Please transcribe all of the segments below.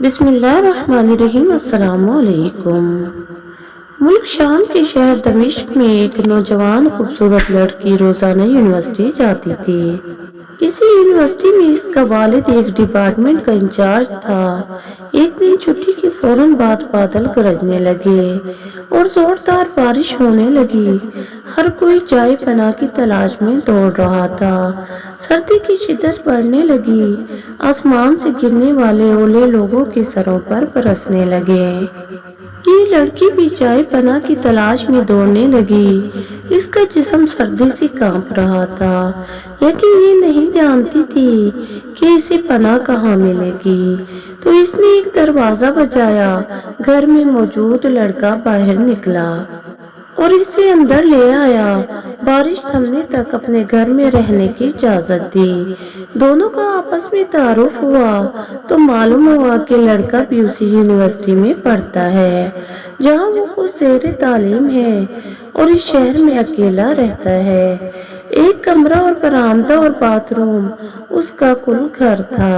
بسم اللہ الرحمن الرحیم۔ السلام علیکم۔ ملک شام کے شہر دمشق میں ایک نوجوان خوبصورت لڑکی روزانہ یونیورسٹی جاتی تھی۔ اسی یونیورسٹی میں اس کا والد ایک ڈپارٹمنٹ کا انچارج تھا۔ ایک دن چھٹی کے فوراً بعد بادل گرجنے لگے اور زوردار بارش ہونے لگی۔ ہر کوئی چائے پناہ کی تلاش میں دوڑ رہا تھا۔ سردی کی شدت بڑھنے لگی۔ آسمان سے گرنے والے اولے لوگوں کے سروں پر برسنے لگے۔ یہ لڑکی بھی چائے پناہ کی تلاش میں دوڑنے لگی۔ اس کا جسم سردی سے کانپ رہا تھا، لیکن یہ نہیں جانتی تھی کہ اسے پناہ کہاں ملے گی۔ تو اس نے ایک دروازہ بجایا۔ گھر میں موجود لڑکا باہر نکلا اور اسے اندر لے آیا۔ بارش تھمنے تک اپنے گھر میں رہنے کی اجازت دی۔ دونوں کا آپس میں تعارف ہوا تو معلوم ہوا کہ لڑکا بھی اسی یونیورسٹی میں پڑھتا ہے جہاں وہ خود زیر تعلیم ہے اور اس شہر میں اکیلا رہتا ہے۔ ایک کمرہ اور برآمدہ اور باتھ روم اس کا کل گھر تھا۔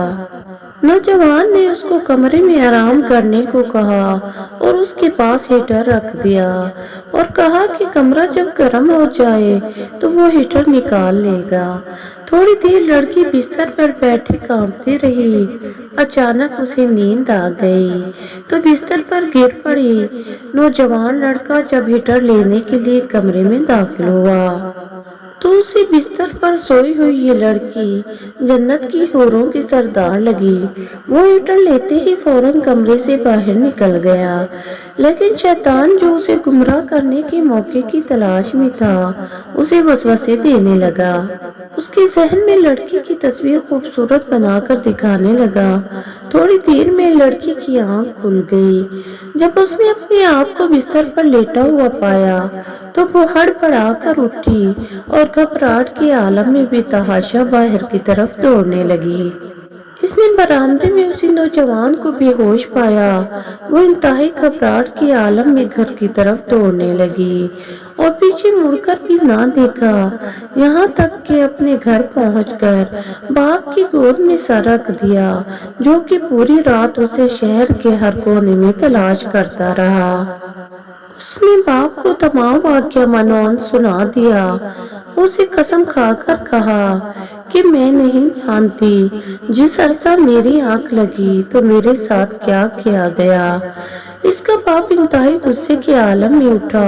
نوجوان نے اس کو کمرے میں آرام کرنے کو کہا اور اس کے پاس ہیٹر رکھ دیا اور کہا کہ کمرہ جب گرم ہو جائے تو وہ ہیٹر نکال لے گا۔ تھوڑی دیر لڑکی بستر پر بیٹھی کانپتی رہی۔ اچانک اسے نیند آ گئی تو بستر پر گر پڑی۔ نوجوان لڑکا جب ہیٹر لینے کے لیے کمرے میں داخل ہوا تو اسے بستر پر سوئی ہوئی یہ لڑکی جنت کی حوروں کی سردار لگی۔ وہ ہیٹر لیتے ہی فوراً کمرے سے باہر نکل گیا، لیکن شیطان جو اسے گمراہ کرنے کے موقع کی تلاش میں تھا اسے وسوسے دینے لگا۔ اس کے ذہن میں لڑکی کی تصویر خوبصورت بنا کر دکھانے لگا۔ تھوڑی دیر میں لڑکی کی آنکھ کھل گئی۔ جب اس نے اپنے آپ کو بستر پر لیٹا ہوا پایا تو وہ ہڑبڑا کر اٹھی اور گھبراہٹ کے عالم میں بے تحاشا باہر کی طرف دوڑنے لگی۔ اس نے برآمدے میں اسی نوجوان کو بے ہوش پایا۔ وہ انتہائی گھبراہٹ کے عالم میں گھر کی طرف دوڑنے لگی اور پیچھے مڑ کر بھی نہ دیکھا، یہاں تک کہ اپنے گھر پہنچ کر باپ کی گود میں سر رکھ دیا، جو کہ پوری رات اسے شہر کے ہر کونے میں تلاش کرتا رہا۔ اس نے باپ کو تمام واقعہ منون سنا دیا۔ اسے قسم کھا کر کہا کہ میں نہیں جانتی جس عرصہ میری آنکھ لگی تو میرے ساتھ کیا کیا گیا۔ اس کا باپ انتہائی غصے کے عالم میں اٹھا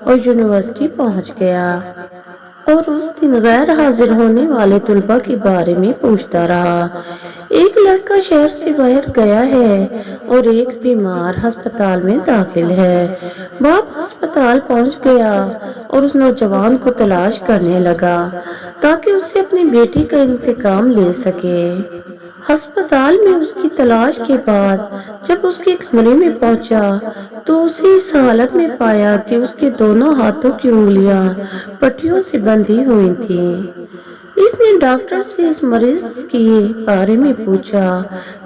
اور یونیورسٹی پہنچ گیا اور اس دن غیر حاضر ہونے والے طلباء کے بارے میں پوچھتا رہا۔ ایک لڑکا شہر سے باہر گیا ہے اور ایک بیمار ہسپتال میں داخل ہے۔ باپ ہسپتال پہنچ گیا اور اس نوجوان کو تلاش کرنے لگا تاکہ اس سے اپنی بیٹی کا انتقام لے سکے۔ ہسپتال میں اس کی تلاش کے بعد جب اس کے کمرے میں پہنچا تو اسے اس حالت میں پایا کہ اس کے دونوں ہاتھوں کی انگلیاں پٹیوں سے بندھی ہوئی تھیں۔ اس نے ڈاکٹر سے اس مریض کے بارے میں پوچھا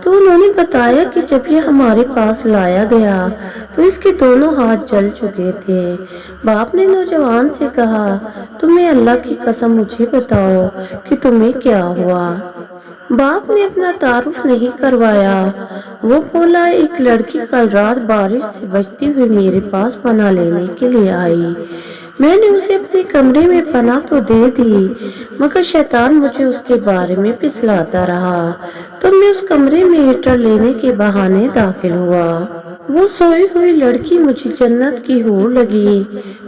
تو انہوں نے بتایا کہ جب یہ ہمارے پاس لایا گیا تو اس کے دونوں ہاتھ جل چکے تھے۔ باپ نے نوجوان سے کہا، تمہیں اللہ کی قسم مجھے بتاؤ کہ تمہیں کیا ہوا۔ باپ نے اپنا تعارف نہیں کروایا۔ وہ بولا، ایک لڑکی کل رات بارش سے بچتی ہوئی میرے پاس پناہ لینے کے لیے آئی۔ میں نے اسے اپنے کمرے میں پناہ تو دے دی، مگر شیطان مجھے اس کے بارے میں پھسلاتا رہا تو میں اس کمرے میں ہیٹر لینے کے بہانے داخل ہوا۔ وہ سوئی ہوئی لڑکی مجھے جنت کی حور لگی۔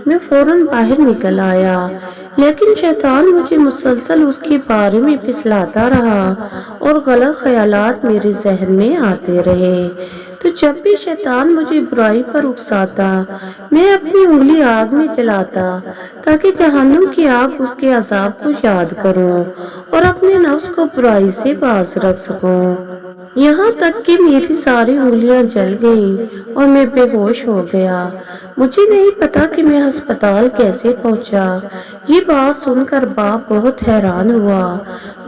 میں فوراً باہر نکل آیا، لیکن شیطان مجھے مسلسل اس کے بارے میں پھسلاتا رہا اور غلط خیالات میرے ذہن میں آتے رہے۔ تو جب بھی شیطان مجھے برائی پر اکساتا میں اپنی انگلی آگ میں جلاتا تاکہ جہنم کی آگ اس کے عذاب کو یاد کروں اور اپنے نفس کو برائی سے باز رکھ سکوں، یہاں تک کہ میری ساری انگلیاں جل گئیں اور میں بے ہوش ہو گیا۔ مجھے نہیں پتا کہ میں ہسپتال کیسے پہنچا۔ یہ بات سن کر باپ بہت حیران ہوا۔